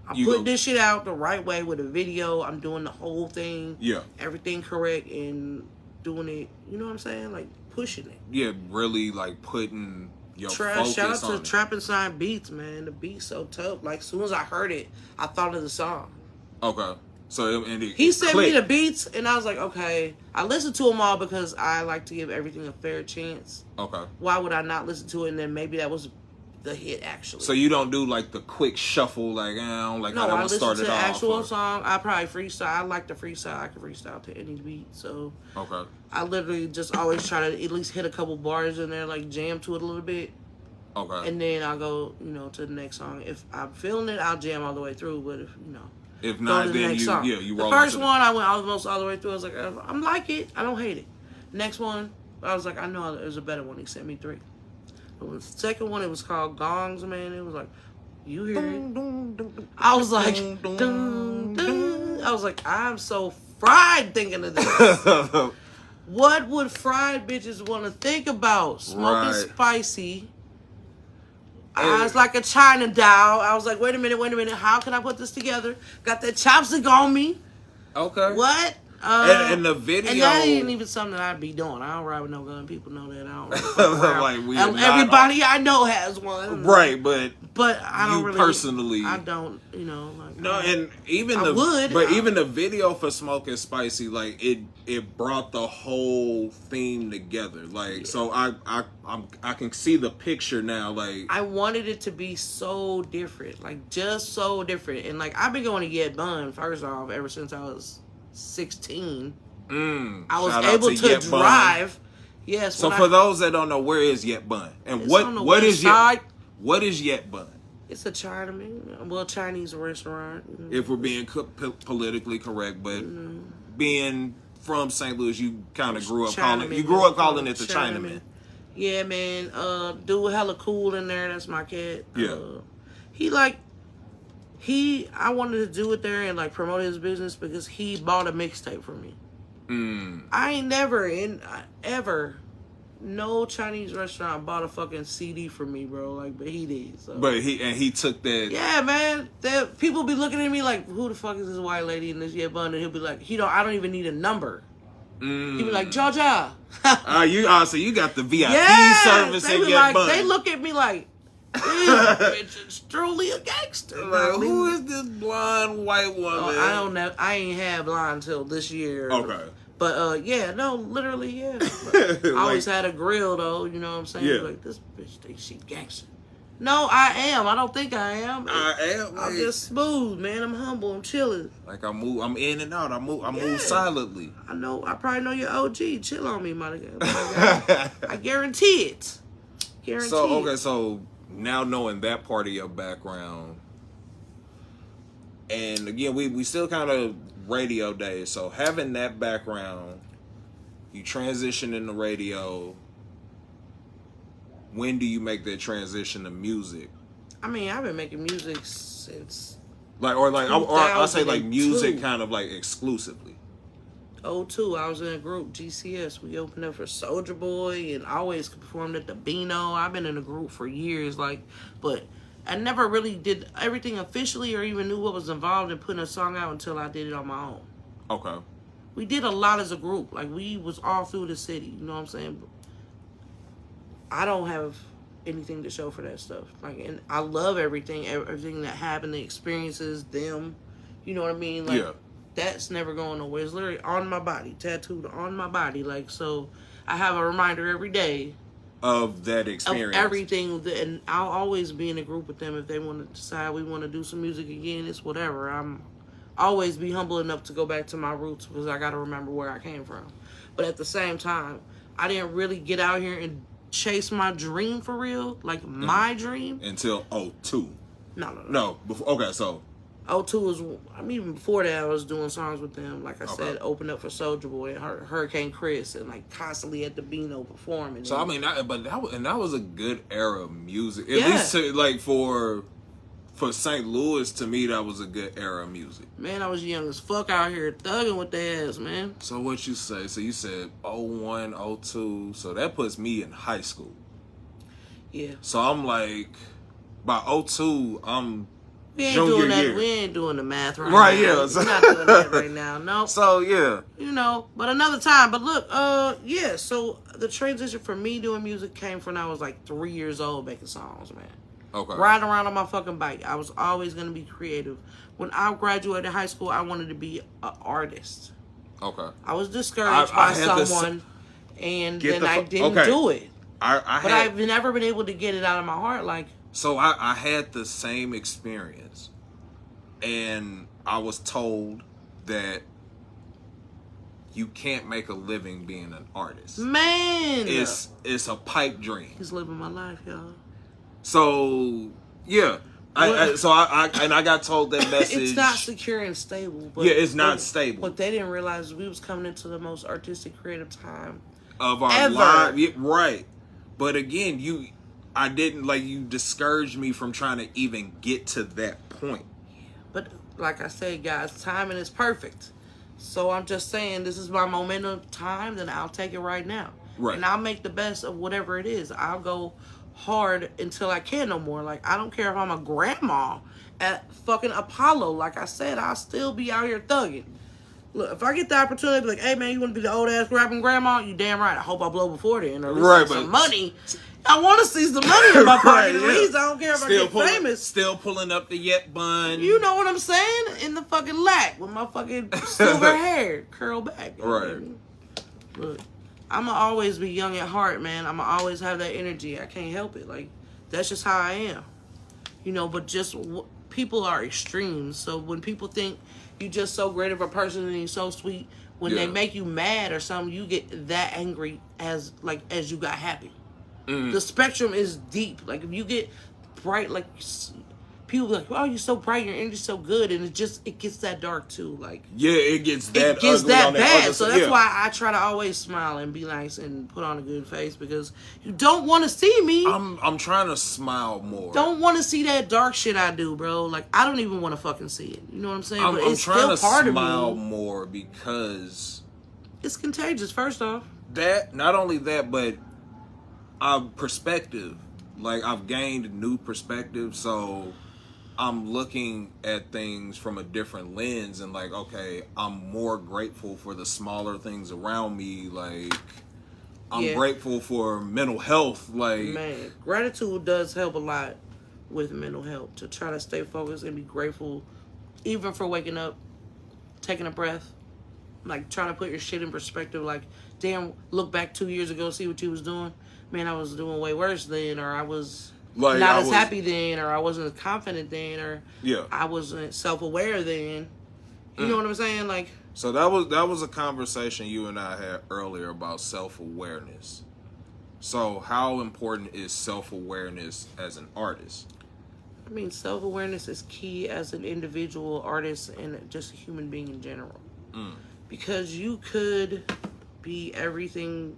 I'm putting this shit out the right way with a video. I'm doing the whole thing. Yeah. Everything correct and doing it, you know what I'm saying? Like, pushing it. Yeah, really, like, putting your focus Shout out on to Trap Inside Beats, man. The beat's so tough. Like, as soon as I heard it, I thought of the song. Okay. So, he sent me the beats, and I was like, okay. I listened to them all because I like to give everything a fair chance. Okay. Why would I not listen to it? And then maybe that was the hit, actually. So you don't do like the quick shuffle, like I don't like how that was started off. No, I listen to the actual song. I probably freestyle. I like to freestyle. I can freestyle to any beat. So okay. I literally just always try to at least hit a couple bars in there, like jam to it a little bit. Okay. And then I'll go, to the next song. If I'm feeling it, I'll jam all the way through. But if not, then you roll. The first one I went almost all the way through. I was like, I'm like it. I don't hate it. Next one, I was like, I know there's a better one. He sent me 3. The second one, it was called Gongs, man. It was like, you hear it. I was like, dun, dun. I was like, I'm so fried thinking of this. What would fried bitches want to think about? Smoking Spicy. Eyes like a China doll. I was like, wait a minute. How can I put this together? Got that chopstick on me. Okay. What? And the video, and that ain't even something that I'd be doing. I don't ride with no gun. People know that. I don't. Like everybody I know has one. Right, but I don't really personally. I don't. Like, no, and even even the video for Smoking Spicy, like it brought the whole theme together. Like yeah. So I can see the picture now. Like I wanted it to be so different, like just so different. And like I've been going to Yet Bun first off ever since I was 16. I was able to drive. Yes. So for those that don't know, where is Yet Bun? And what is Yet Bun? It's a Chinaman, Chinese restaurant. If we're being politically correct, but being from St. Louis, you kind of grew up calling it the Chinaman. Yeah, man. Dude, hella cool in there. That's my cat. Yeah. I wanted to do it there and like promote his business because he bought a mixtape for me. I ain't never ever no Chinese restaurant bought a fucking CD for me, bro. Like, but he did. So. But he took that. Yeah, man. People be looking at me like, who the fuck is this white lady in this Yet Bun? And he'll be like, I don't even need a number. He'll be like, Jaja. So you got the VIP service at Yet Bun. They look at me like, this bitch is truly a gangster. Like, who is this blonde white woman? I don't know. I ain't had blonde until this year. Okay. But literally, yeah. I always had a grill though, you know what I'm saying? Yeah. Like, this bitch thinks she gangster. No, I am. I don't think I am. I am. I'm just smooth, man. I'm humble. I'm chilling. Like I'm in and out. I move silently. I know. I probably know your OG. Chill on me, my nigga. I guarantee it. So now knowing that part of your background, and again, we still kind of radio days. So having that background, you transition into radio. When do you make that transition to music? I mean, I've been making music since I'll say like music kind of like exclusively. 2002, I was in a group, GCS. We opened up for Soulja Boy and always performed at the Beano. I've been in a group for years, but I never really did everything officially or even knew what was involved in putting a song out until I did it on my own. Okay. We did a lot as a group. Like, we was all through the city, you know what I'm saying? I don't have anything to show for that stuff. Like, and I love everything that happened, the experiences, them, you know what I mean? Like, yeah. That's never going nowhere. It's literally on my body, tattooed on my body. Like, so I have a reminder every day of that experience, of everything. And I'll always be in a group with them if they want to decide we want to do some music again. It's whatever. I'm always be humble enough to go back to my roots because I got to remember where I came from. But at the same time, I didn't really get out here and chase my dream for real, like my dream, until 2002. No. Before, okay, so O2 was, I mean, even before that, I was doing songs with them. Like I Okay. said, opened up for Soulja Boy and Hurricane Chris, and like constantly at the Beano performing. So I And, mean, that was a good era of music. At Yeah. least like for St. Louis, to me, that was a good era of music. man, I was young as fuck out here thugging with their ass, man. So what you say? So you said 01, 02. So that puts me in high school. Yeah. So I'm like, by 02, I'm We ain't junior doing that. year. We ain't doing the math right, Right, now. yeah. We're not doing that right now. No. So yeah. You know, but another time. But look, yeah, so the transition for me doing music came from when I was like 3 years old making songs, man. Okay. Riding around on my fucking bike. I was always going to be creative. When I graduated high school, I wanted to be an artist. Okay. I was discouraged I by had this- someone, and Get then the I fu- didn't okay. do it. I But had, I've never been able to get it out of my heart. Like, so I had the same experience, and I was told that you can't make a living being an artist. man, It's a pipe dream. he's living my life, y'all. So yeah, I got told that message. It's not secure and stable. But, Yeah, it's not stable. What they didn't realize is we was coming into the most artistic, creative time. of our Ever. life, yeah, right? But again, I didn't like you discouraged me from trying to even get to that point. But like I said, guys, timing is perfect. So I'm just saying, this is my moment of time, then I'll take it right now. Right. And I'll make the best of whatever it is. I'll go hard until I can no more. Like, I don't care if I'm a grandma at fucking Apollo. Like I said, I'll still be out here thugging. Look, if I get the opportunity, be like, hey man, you want to be the old ass rapping grandma? You damn right. I hope I blow before then, or at least Right, get some but- money. I want to see some money in my pocket. Right, At yeah. least I don't care if I get famous. Still pulling up the yet bun. You know what I'm saying? In the fucking lack with my fucking silver hair curled back. Right. Look, I'ma always be young at heart, man. I'ma always have that energy. I can't help it. Like, that's just how I am. You know, but just people are extremes. So when people think you just so great of a person and you're so sweet, when they Yeah. make you mad or something, you get that angry as you got happy. The spectrum is deep. Like, if you get bright, like, people be like, oh, you're so bright, your energy's so good, and it gets that dark too. Like, Yeah, it gets that. it gets ugly that on bad. other So side. that's Yeah. why I try to always smile and be nice and put on a good face, because you don't want to see me. I'm trying to smile more. Don't want to see that dark shit I do, bro. Like, I don't even want to fucking see it. You know what I'm saying? I'm but it's trying still to part smile of me. more because It's contagious, first off. that, not only that, but perspective. Like, I've gained new perspective, so I'm looking at things from a different lens, and like, okay, I'm more grateful for the smaller things around me. Like, I'm Yeah. grateful for mental health. Like, Man, gratitude does help a lot with mental health, to try to stay focused and be grateful, even for waking up, taking a breath, like trying to put your shit in perspective. Like, damn, look back 2 years ago, see what you was doing. Man, I was doing way worse then, or I was Like, not I as was- happy then, or I wasn't as confident then, or yeah. I wasn't self-aware then. You know what I'm saying? Like, So that was a conversation you and I had earlier about self-awareness. So how important is self-awareness as an artist? I mean, self-awareness is key as an individual artist and just a human being in general. Because you could be everything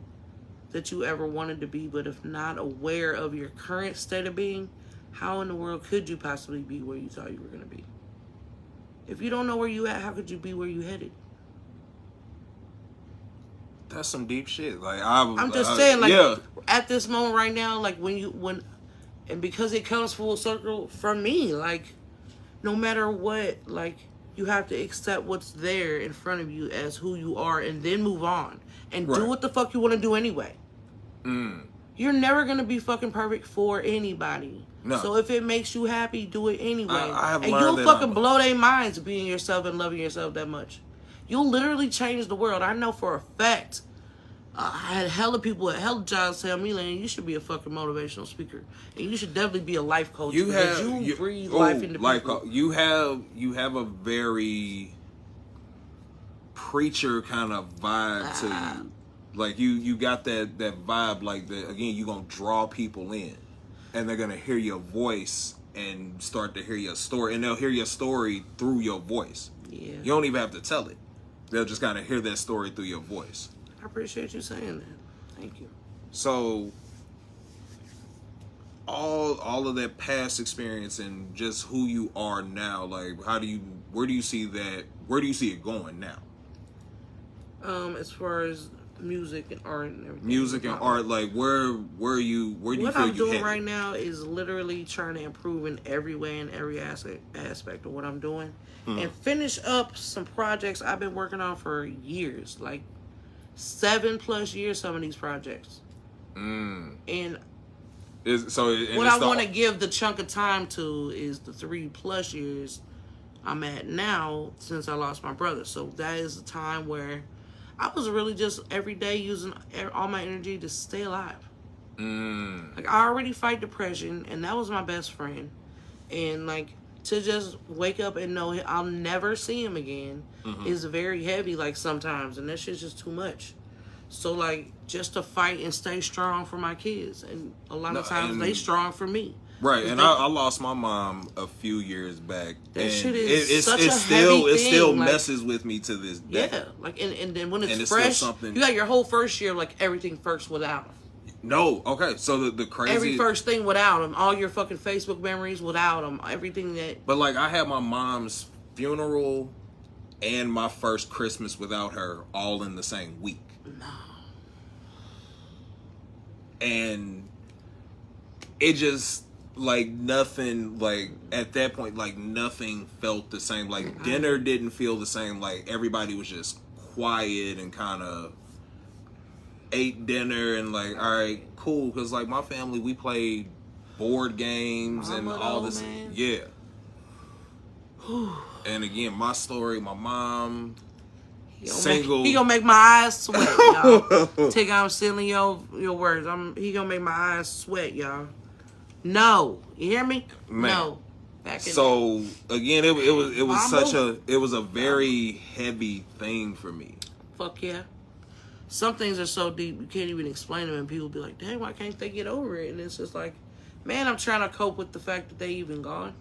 that you ever wanted to be, but if not aware of your current state of being, how in the world could you possibly be where you thought you were going to be? If you don't know where you at, how could you be where you headed? That's some deep shit. Like, I'm just saying, like, yeah. at this moment right now, like, and because it comes full circle for me, like, no matter what, like, you have to accept what's there in front of you as who you are, and then move on and do Right. what the fuck you want to do anyway. You're never gonna be fucking perfect for anybody. No. So if it makes you happy, do it anyway. I have and learned you'll that fucking I'm- blow their minds being yourself and loving yourself that much. You'll literally change the world. I know for a fact. I had hella people at hella jobs tell me, like, you should be a fucking motivational speaker, and you should definitely be a life coach. You because have you breathe life into people. You have a very preacher kind of vibe to you. Like, you got that vibe. Like, again, you gonna draw people in, and they're gonna hear your voice and start to hear your story, and they'll hear your story through your voice. Yeah. You don't even have to tell it. They'll just kind of hear that story through your voice. I appreciate you saying that. Thank you. So all of that past experience and just who you are now, like where do you see it going now? As far as music and art and everything. Music and art, like where do you What feel I'm you doing headed? right now is literally trying to improve in every way and every aspect of what I'm doing, and finish up some projects I've been working on for years, like 7+ years. Some of these projects, and what I want to give the chunk of time to is the 3+ years I'm at now since I lost my brother. So that is a time where I was really just every day using all my energy to stay alive. Like, I already fight depression, and that was my best friend. And, like, to just wake up and know I'll never see him again is very heavy, like, sometimes. And that shit's just too much. So, like, just to fight and stay strong for my kids. And a lot of times they strong for me. Right, and I lost my mom a few years back. That and shit is such a it heavy thing. still Like, messes with me to this day. yeah, like, and then when it's still fresh, something. you got your whole first year, like, everything first without him. No, okay, so the crazy... Every first thing without him. All your fucking Facebook memories without him. Everything that... But, like, I had my mom's funeral and my first Christmas without her all in the same week. No. And it just... like nothing, like at that point, like nothing felt the same. Like dinner didn't feel the same. Like everybody was just quiet and kind of ate dinner and like, all right, cool. Because like my family, we played board games and all this. Man. Yeah. And again, my story, my mom, single. He gonna make my eyes sweat, y'all. Take, I'm stealing your words. He gonna make my eyes sweat, y'all. No, you hear me? Man. No. So again, it was a very heavy thing for me. Fuck yeah. Some things are so deep you can't even explain them, and people be like, "Dang, why can't they get over it?" And it's just like, man, I'm trying to cope with the fact that they even gone.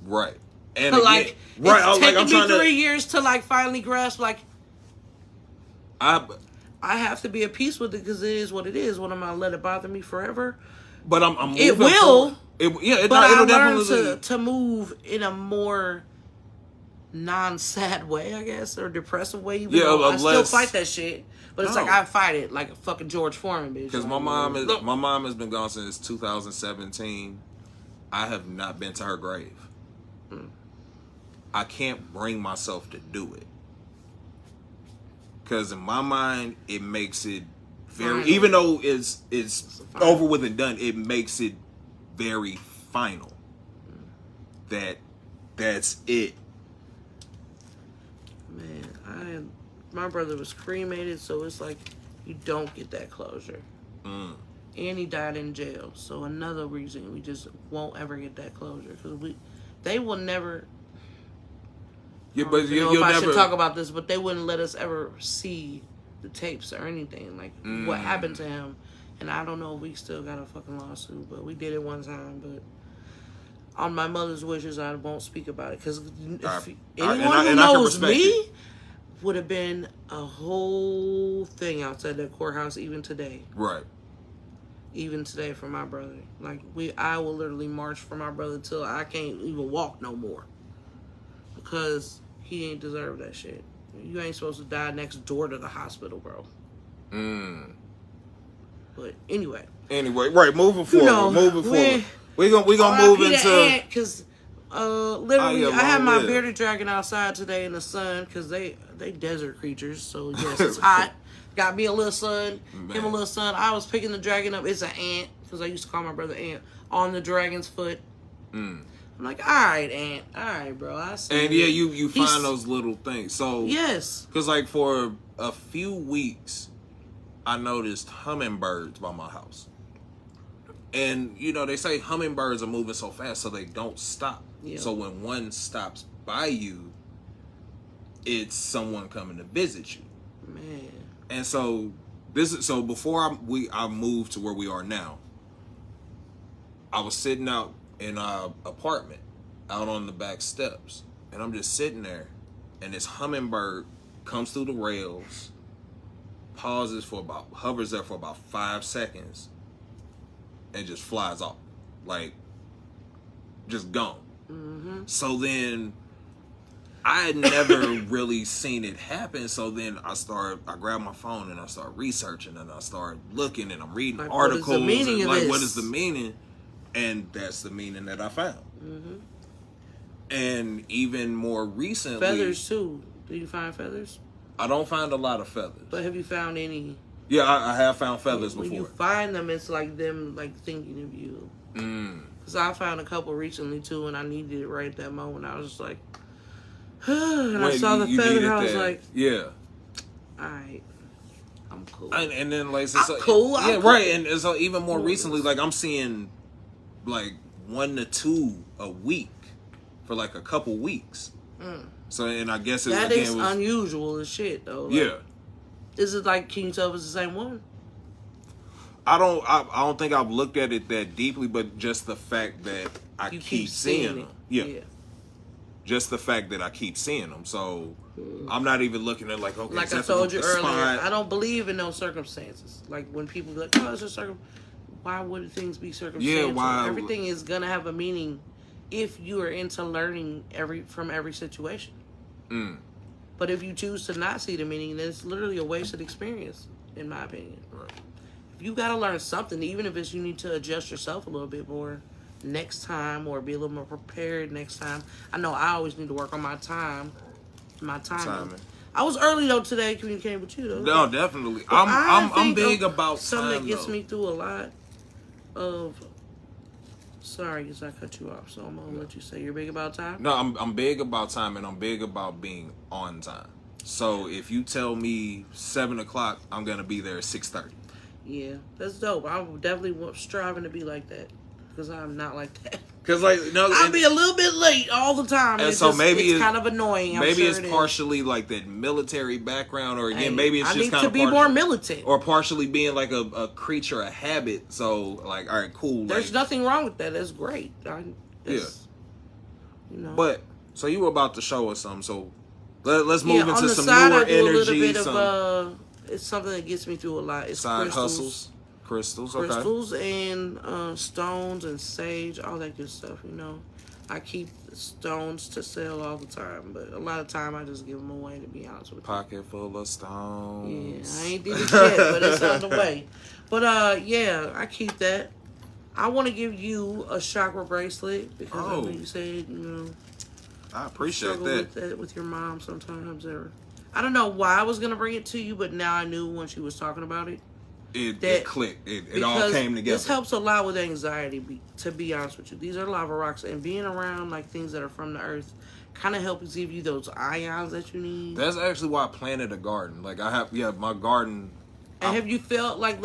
Right. And like, again, right, it's taking I'm me 3 years to like finally grasp. Like, I have to be at peace with it because it is what it is. What am I gonna let it bother me forever? But I'm moving it will. But it'll I learned to move in a more non-sad way, I guess, or depressive way. Even though I still fight that shit, but it's like I fight it like a fucking George Foreman, bitch. Because like, my mom has been gone since 2017. I have not been to her grave. I can't bring myself to do it because in my mind it makes it very, even though it's over with and done, it makes it very final. That's it. Man, my brother was cremated, so it's like you don't get that closure. And he died in jail, so another reason we just won't ever get that closure because they will never. Yeah, but you'll never. I should talk about this, but they wouldn't let us ever see the tapes or anything, like what happened to him. And I don't know if we still got a fucking lawsuit, but we did it one time. But on my mother's wishes, I won't speak about it because anyone who knows me would have been a whole thing outside that courthouse even today. Right. Even today for my brother. Like I will literally march for my brother till I can't even walk no more because he ain't deserve that shit. You ain't supposed to die next door to the hospital, bro. But anyway, right. Moving forward. We gonna move into because literally I had my bearded dragon outside today in the sun because they desert creatures. So yes, it's hot. Got me a little sun, him a little sun. I was picking the dragon up. It's an ant because I used to call my brother Ant on the dragon's foot. I'm like, all right, Ant. All right, bro. I see. And yeah, you find those little things. So yes, because like for a few weeks, I noticed hummingbirds by my house. And, you know, they say hummingbirds are moving so fast so they don't stop. Yeah. So when one stops by you, it's someone coming to visit you. Man. And so before I moved to where we are now, I was sitting out in our apartment out on the back steps, and I'm just sitting there, and this hummingbird comes through the rails, hovers there for about 5 seconds, and just flies off, like just gone. Mm-hmm. So then I had never really seen it happen. So then I grabbed my phone and I started researching, and I started looking, and I'm reading Like, articles. what is the meaning and, of like, this? what is the meaning? And that's the meaning that I found. Mm-hmm. And even more recently, Feathers too. Do you find feathers? I don't find a lot of feathers. But have you found any? Yeah, I have found feathers when before. you find them, it's like them like thinking of you. Because I found a couple recently too, and I needed it right at that moment. I was just like, and I saw the feather, and I was like, yeah. Alright, I'm cool. And then like, I'm cool. Yeah, I'm cool. right. And so even more recently, like I'm seeing like 1 to 2 a week for like a couple weeks. So, and I guess it that again is was unusual as shit though. Like, yeah. Is it like, can you tell if it's the same one? I don't think I've looked at it that deeply, but just the fact that I You keep seeing them. it. Yeah. Just the fact that I keep seeing them. So I'm not even looking at like, okay, Like I told you earlier, I don't believe in those circumstances. Like when people be like, oh, it's just why would things be circumstantial? Yeah, why? Everything is gonna have a meaning if you are into learning from every situation. But if you choose to not see the meaning, then it's literally a wasted experience, in my opinion. Right. If you gotta learn something, even if it's you need to adjust yourself a little bit more next time, or be a little more prepared next time. I know I always need to work on my timing. I was early though today communicating with you though. No, definitely. But I'm big about something time, that gets though. me through a lot of. Sorry, because I cut you off, so I'm gonna let you say you're big about time. No, I'm big about time, and I'm big about being on time. So if you tell me 7:00, I'm gonna be there at 6:30. Yeah, that's dope. I'm definitely striving to be like that, because I'm not like that. Cause like I'll be a little bit late all the time, and so maybe it's kind of annoying. Maybe it's partially like that military background, or again, maybe it's I just need kind to of be more militant, or partially being like a creature of habit. So like, all right, cool. There's like, nothing wrong with that. That's great. You know. But so you were about to show us something. So let's move into on the some side, newer I do energy. A little bit of it's something that gets me through a lot. It's side crystals. hustles. Okay. Crystals and stones and sage, all that good stuff, you know. I keep stones to sell all the time, but a lot of time I just give them away, to be honest with you. Pocket full of stones. Yeah, I ain't did it yet, but it's on the way. But yeah, I keep that. I want to give you a chakra bracelet because I know you said, you know, I appreciate struggle that. with that with your mom sometimes. Or I don't know why I was gonna bring it to you, but now I knew when she was talking about it. It clicked. It all came together. This helps a lot with anxiety, to be honest with you. These are lava rocks, and being around like things that are from the earth kind of helps give you those ions that you need. That's actually why I planted a garden. Like I have, my garden. And have you felt like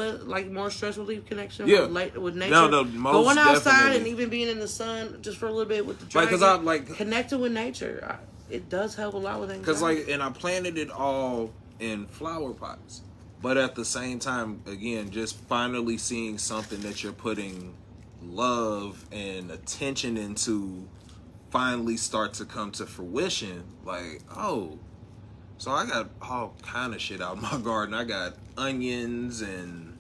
more stress relief connection with nature? No, most going outside definitely. and even being in the sun just for a little bit with the Like, dragon. cause I like connecting with nature. It does help a lot with anxiety. Cause like, and I planted it all in flower pots. But at the same time, again, just finally seeing something that you're putting love and attention into finally start to come to fruition. Like, oh, so I got all kind of shit out in my garden. I got onions and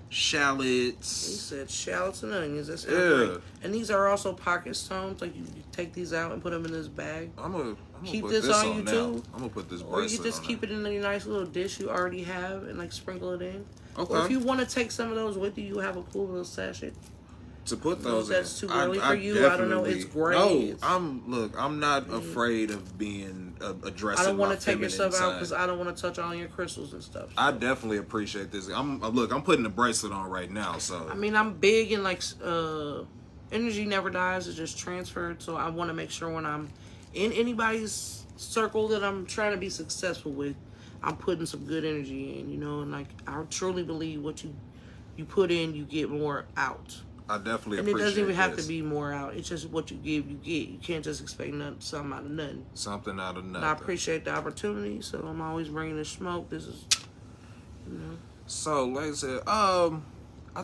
shallots. You said shallots and onions. That's great. And these are also pocket stones. Like you take these out and put them in this bag. I'm gonna keep put this on you now. too. I'm gonna put this Or you bracelet just on keep it in your nice little dish you already have and like sprinkle it in. Okay. Or if you want to take some of those with you, you have a cool little sachet. To put those in. That's too early for you. I don't know. It's great. No, I'm not afraid of being addressing. I don't want to take yourself out because I don't want to touch all your crystals and stuff. So. I definitely appreciate this. I'm putting the bracelet on right now. So I mean, I'm big in like energy never dies. It's just transferred. So I want to make sure when I'm in anybody's circle that I'm trying to be successful with, I'm putting some good energy in. You know, and like I truly believe what you put in, you get more out. I definitely and appreciate it doesn't even have this. to be more out. It's just what you give, you get. You can't just expect something out of nothing. Something out of nothing. And I appreciate the opportunity, so I'm always bringing the smoke. This is, you know. So, like I said, I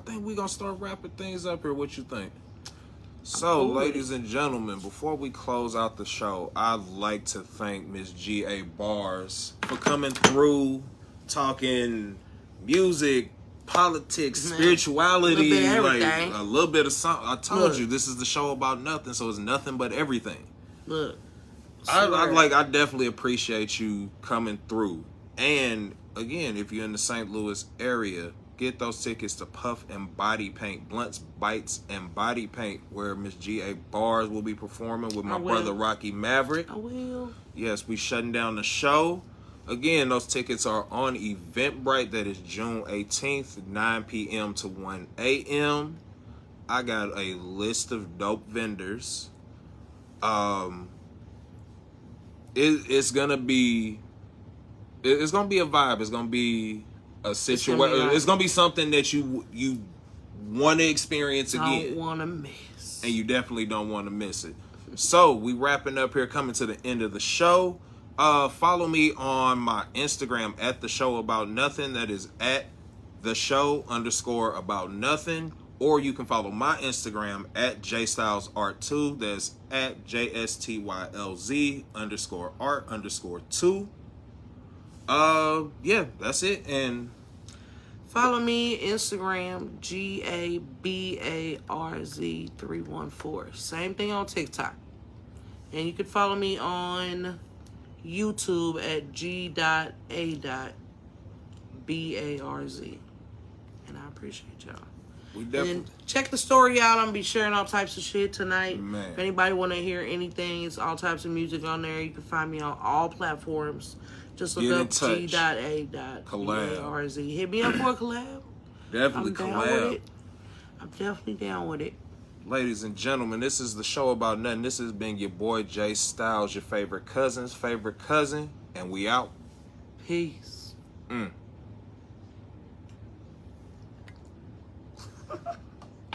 think we're going to start wrapping things up here. What you think? So, Cool. ladies and gentlemen, before we close out the show, I'd like to thank Miss G.A. Bars for coming through, talking music, politics, spirituality, like a little bit of something. I told you, this is the show about nothing, so it's nothing but everything. Look. I definitely appreciate you coming through. And, again, if you're in the St. Louis area, get those tickets to Puff and Body Paint, Blunts, Bites, and Body Paint, where Miss G.A. Bars will be performing with my brother Rocky Maverick. I will. Yes, we shutting down the show. Again, those tickets are on Eventbrite. That is June 18th, 9 p.m. to 1 a.m. I got a list of dope vendors. It's gonna be a vibe. It's gonna be a situation. It's gonna be something that you want to experience again. Don't want to miss. And you definitely don't want to miss it. So we wrapping up here, coming to the end of the show. Follow me on my Instagram at the show about nothing. That is at the show _about nothing. Or you can follow my Instagram at JStylesArt2. That's at JSTYLZ _art_2. Yeah, that's it. And follow me Instagram GABARZ314. Same thing on TikTok. And you can follow me on YouTube at G.A.BARZ. And I appreciate y'all. And check the story out. I'm gonna be sharing all types of shit tonight. Man. If anybody want to hear anything, it's all types of music on there. You can find me on all platforms. Just look up G.A.BARZ. Hit me up for a collab. Definitely collab. I'm definitely down with it. Ladies and gentlemen, this is the show about nothing. This has been your boy Jay Styles, your favorite cousin's favorite cousin, and we out. Peace.